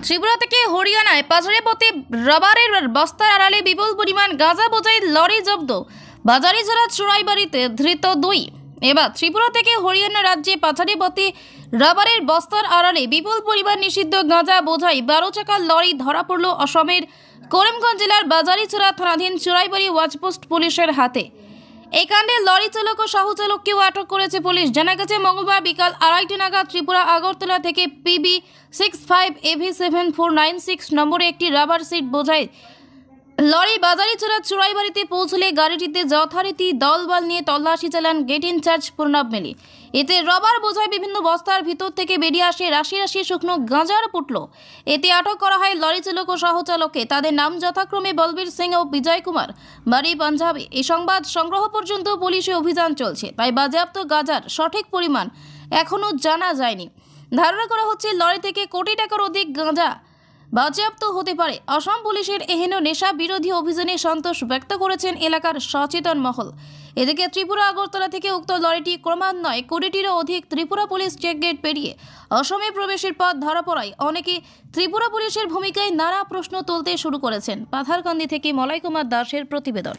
ত্রিপুরা থেকে হরিয়ানায় পাচারে পথে রাবারের বস্তার আড়ালে বিপুল পরিমাণ গাঁজা বোঝাই লরি জব্দ। বাজারিছড়া চোরাইবাড়িতে ধৃত দুই। এবার ত্রিপুরা থেকে হরিয়ানা রাজ্যে পাচারে পথে রাবারের বস্তার আড়ালে বিপুল পরিমাণ নিষিদ্ধ গাঁজা বোঝাই 12 চাকার লরি ধরা পড়ল অসমের করিমগঞ্জ জেলার বাজারিছড়া থানাধীন চোরাইবাড়ি ওয়াচপোস্ট পুলিশের হাতে। এই কাণ্ডে লরি চালক ও সহচালককেও আটক করেছে পুলিশ। জানা গেছে মঙ্গলবার বিকাল 2:30 নাগাদ ত্রিপুরা আগরতলা থেকে PB65AV7496 নম্বরে একটি রাবার সিট বোঝাই লরি বাজারিছড়া চোরাইবাড়িতে পৌঁছলে গাড়িটিতে যথারীতি দলবল নিয়ে তল্লাশি চালান গেট ইনচার্জ প্রণব মেলি। এতে রবার বোঝাই বিভিন্ন বস্তার ভিতর থেকে বেরিয়ে আসে রাশি রাশি শুকনো গাঁজার পুটলো। এতে আটক করা হয় লরি চালক ও সহচালককে। তাদের নাম যথাক্রমে বলবীর সিং ও বিজয় কুমার, বাড়ি পাঞ্জাবে। এই সংবাদ সংগ্রহ পর্যন্ত পুলিশি অভিযান চলছে, তাই বাজেয়াপ্ত গাঁজার সঠিক পরিমাণ এখনও জানা যায়নি। ধারণা করা হচ্ছে লরি থেকে কোটি টাকার অধিক গাঁজা বাজেয়াপ্ত হতে পারে। অসম পুলিশের এহেন নেশা বিরোধী অভিযানে সন্তোষ ব্যক্ত করেছেন এলাকার সচেতন মহল। এদিকে ত্রিপুরা আগরতলা থেকে উক্ত লরিটি ক্রমান্বয়ে 20টিরও অধিক ত্রিপুরা পুলিশ চেকগেট পেরিয়ে অসমে প্রবেশের পথ ধরা পড়ায় অনেকে ত্রিপুরা পুলিশের ভূমিকায় নানা প্রশ্ন তুলতে শুরু করেছেন। পাথারকান্দি থেকে মলয় কুমার দাসের প্রতিবেদন।